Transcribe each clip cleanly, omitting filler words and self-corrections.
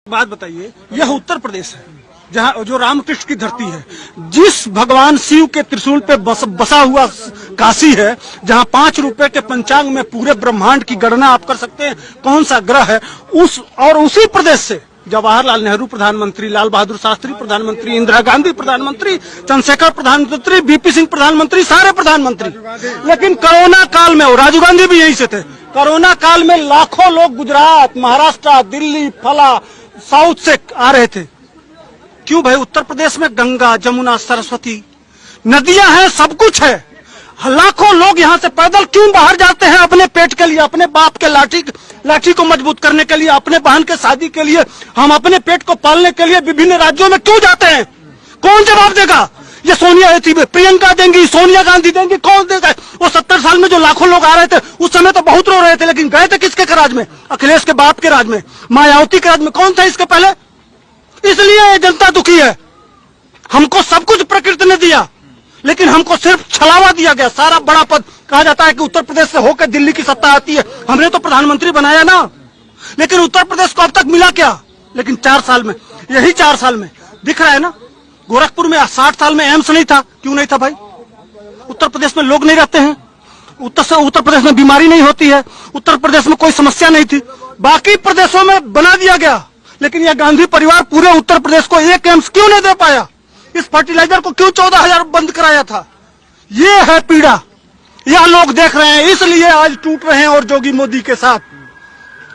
बात बताइए, यह उत्तर प्रदेश है जहाँ जो रामकृष्ण की धरती है, जिस भगवान शिव के त्रिशूल पे बसा हुआ काशी है, जहाँ 5 रुपए के पंचांग में पूरे ब्रह्मांड की गणना आप कर सकते हैं कौन सा ग्रह है। उसी प्रदेश से जवाहरलाल नेहरू प्रधानमंत्री, लाल बहादुर शास्त्री प्रधानमंत्री, इंदिरा गांधी प्रधानमंत्री, चंद्रशेखर प्रधानमंत्री, बीपी सिंह प्रधानमंत्री, सारे प्रधानमंत्री। लेकिन कोरोना काल में, और राजीव गांधी भी यहीं से थे, कोरोना काल में लाखों लोग गुजरात, महाराष्ट्र, दिल्ली, फला साउथ से आ रहे थे। क्यों भाई? उत्तर प्रदेश में गंगा, जमुना, सरस्वती नदियां हैं, सब कुछ है। लाखों लोग यहाँ से पैदल क्यों बाहर जाते हैं? अपने पेट के लिए, अपने बाप के लाठी को मजबूत करने के लिए, अपने बहन के शादी के लिए, हम अपने पेट को पालने के लिए विभिन्न राज्यों में क्यों जाते हैं? कौन जवाब देगा? ये सोनिया थी, प्रियंका देंगी, सोनिया गांधी देंगी, कौन देगा? वो 70 साल में जो लाखों लोग आ रहे थे उस समय तो बहुत रो रहे थे, लेकिन गए थे किसके राज में? अखिलेश के बाप के राज में, मायावती के राज में। कौन था इसके पहले? इसलिए जनता दुखी है। हमको सब कुछ प्रकृति ने दिया, लेकिन हमको सिर्फ छलावा दिया गया। सारा बड़ा पद कहा जाता है कि उत्तर प्रदेश से होकर दिल्ली की सत्ता आती है। हमने तो प्रधानमंत्री बनाया ना, लेकिन उत्तर प्रदेश को अब तक मिला क्या? लेकिन 4 साल में, यही 4 साल में दिख रहा है ना। गोरखपुर में 60 साल में एम्स नहीं था। क्यों नहीं था भाई? उत्तर प्रदेश में लोग नहीं रहते हैं, उत्तर प्रदेश में बीमारी नहीं होती है, उत्तर प्रदेश में कोई समस्या नहीं थी। बाकी प्रदेशों में बना दिया गया, लेकिन यह गांधी परिवार पूरे उत्तर प्रदेश को एक एम्स क्यों नहीं दे पाया? इस फर्टिलाइजर को क्यों 14,000 बंद कराया था? ये है पीड़ा, यह लोग देख रहे हैं, इसलिए आज टूट रहे हैं। और जोगी मोदी के साथ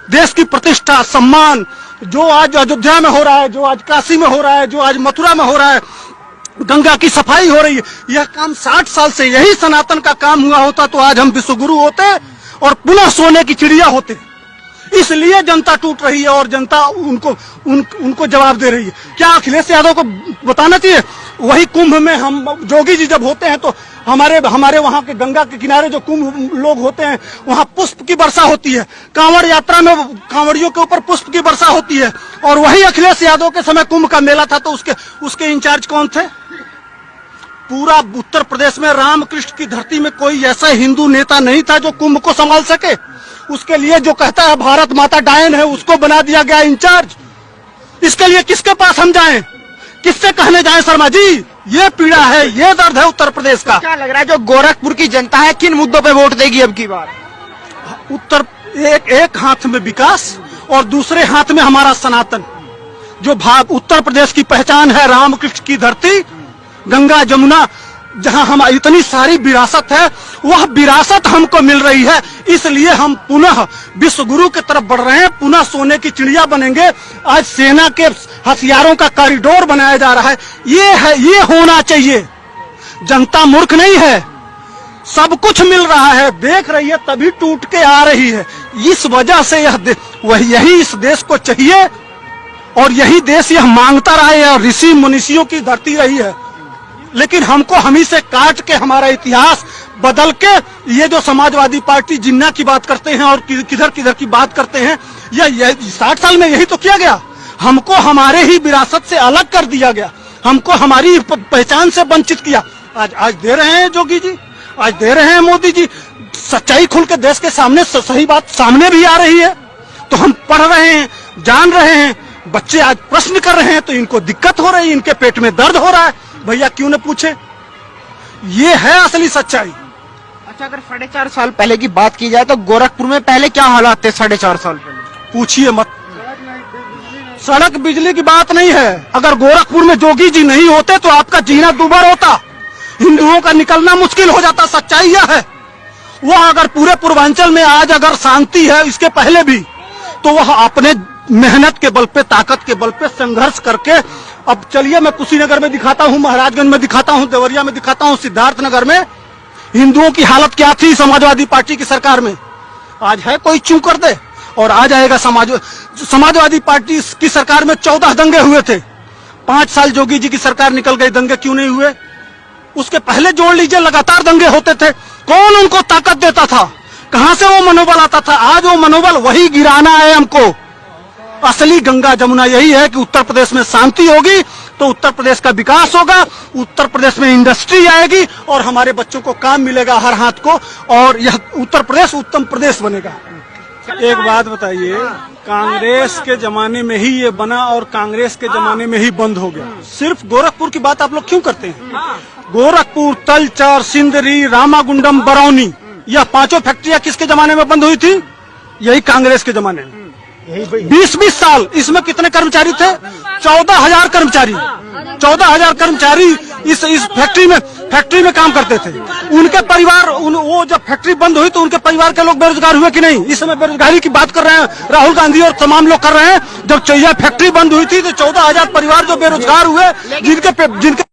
देश की प्रतिष्ठा, सम्मान जो आज अयोध्या में हो रहा है, जो आज काशी में हो रहा है, जो आज मथुरा में हो रहा है, गंगा की सफाई हो रही है, यह काम 60 साल से यही सनातन का काम हुआ होता तो आज हम विश्वगुरु होते और पुनः सोने की चिड़िया होते। इसलिए जनता टूट रही है और जनता उनको जवाब दे रही है। क्या अखिलेश यादव को बताना चाहिए? वही कुंभ में हम जोगी जी जब होते हैं तो हमारे वहां के गंगा के किनारे जो कुंभ लोग होते हैं, वहां पुष्प की वर्षा होती है। कांवड़ यात्रा में कांवड़ियों के ऊपर पुष्प की वर्षा होती है। और वही अखिलेश यादव के समय कुंभ का मेला था तो उसके इंचार्ज कौन थे? पूरा उत्तर प्रदेश में रामकृष्ण की धरती में कोई ऐसा हिंदू नेता नहीं था जो कुंभ को संभाल सके। उसके लिए जो कहता है भारत माता डायन है, उसको बना दिया गया इंचार्ज। इसके लिए किसके पास हम जाएं? किससे कहने जाएं? शर्मा जी, ये पीड़ा है, ये दर्द है उत्तर प्रदेश का। क्या लग रहा है जो गोरखपुर की जनता है किन मुद्दों पे वोट देगी अब की बार? एक हाथ में विकास और दूसरे हाथ में हमारा सनातन। जो भाग उत्तर प्रदेश की पहचान है, रामकृष्ण की धरती, गंगा जमुना, जहां हम इतनी सारी विरासत है, वह विरासत हमको मिल रही है। इसलिए हम पुनः विश्व गुरु की तरफ बढ़ रहे हैं, पुनः सोने की चिड़िया बनेंगे। आज सेना के हथियारों का कॉरिडोर बनाया जा रहा है। ये होना चाहिए। जनता मूर्ख नहीं है, सब कुछ मिल रहा है, देख रही है, तभी टूट के आ रही है। इस वजह से यही इस देश को चाहिए और यही देश यह मांगता रहा है और ऋषि मुनिषियों की धरती रही है। लेकिन हमको हमी से काट के हमारा इतिहास बदल के ये जो समाजवादी पार्टी जिन्ना की बात करते हैं और किधर किधर की बात करते हैं, यह 60 साल में यही तो किया गया। हमको हमारे ही विरासत से अलग कर दिया गया, हमको हमारी पहचान से वंचित किया। आज दे रहे हैं जोगी जी, आज दे रहे हैं मोदी जी। सच्चाई खुल के देश के सामने, सही बात सामने भी आ रही है तो हम पढ़ रहे हैं, जान रहे हैं। बच्चे आज प्रश्न कर रहे हैं तो इनको दिक्कत हो रही है, इनके पेट में दर्द हो रहा है। भैया क्यों न पूछे? ये है असली सच्चाई। अच्छा, अगर 4.5 साल पहले की बात की जाए तो गोरखपुर में पहले क्या हालात थे? 4.5 साल पहले पूछिए मत। सड़क बिजली की बात नहीं है। अगर गोरखपुर में जोगी जी नहीं होते तो आपका जीना दुभर होता, हिंदुओं का निकलना मुश्किल हो जाता। सच्चाई यह है। वह अगर पूरे पूर्वांचल में आज अगर शांति है, इसके पहले भी, तो वह अपने मेहनत के बल पे, ताकत के बल पे संघर्ष करके, अब चलिए मैं कुशीनगर में दिखाता हूँ, महाराजगंज में दिखाता हूँ, देवरिया में दिखाता हूँ, सिद्धार्थनगर में हिंदुओं की हालत क्या थी समाजवादी पार्टी की सरकार में। आज है कोई चू कर दे और आ जाएगा समाजवादी पार्टी की सरकार में 14 दंगे हुए थे। 5 साल जोगी जी की सरकार निकल गई, दंगे क्यों नहीं हुए? उसके पहले जोड़ लीजिए, लगातार दंगे होते थे। कौन उनको ताकत देता था? कहां से वो मनोबल आता था? आज वो मनोबल वही गिराना है हमको। असली गंगा जमुना यही है कि उत्तर प्रदेश में शांति होगी तो उत्तर प्रदेश का विकास होगा, उत्तर प्रदेश में इंडस्ट्री आएगी और हमारे बच्चों को काम मिलेगा हर हाथ को, और यह उत्तर प्रदेश उत्तम प्रदेश बनेगा। एक बात बताइए, कांग्रेस के जमाने में ही ये बना और कांग्रेस के जमाने में ही बंद हो गया। सिर्फ गोरखपुर की बात आप लोग क्यों करते हैं? गोरखपुर, तलचर, सिंदरी, रामागुंडम, बरौनी, यह पांचों फैक्ट्रियां किसके जमाने में बंद हुई थी? यही कांग्रेस के जमाने में। 20-20 साल इसमें कितने कर्मचारी थे? 14,000 कर्मचारी। 14,000 कर्मचारी इस फैक्ट्री में काम करते थे। उनके परिवार वो जब फैक्ट्री बंद हुई तो उनके परिवार के लोग बेरोजगार हुए कि नहीं? इस समय बेरोजगारी की बात कर रहे हैं राहुल गांधी और तमाम लोग कर रहे हैं। जब यह फैक्ट्री बंद हुई थी तो 14,000 परिवार जो बेरोजगार हुए, जिनके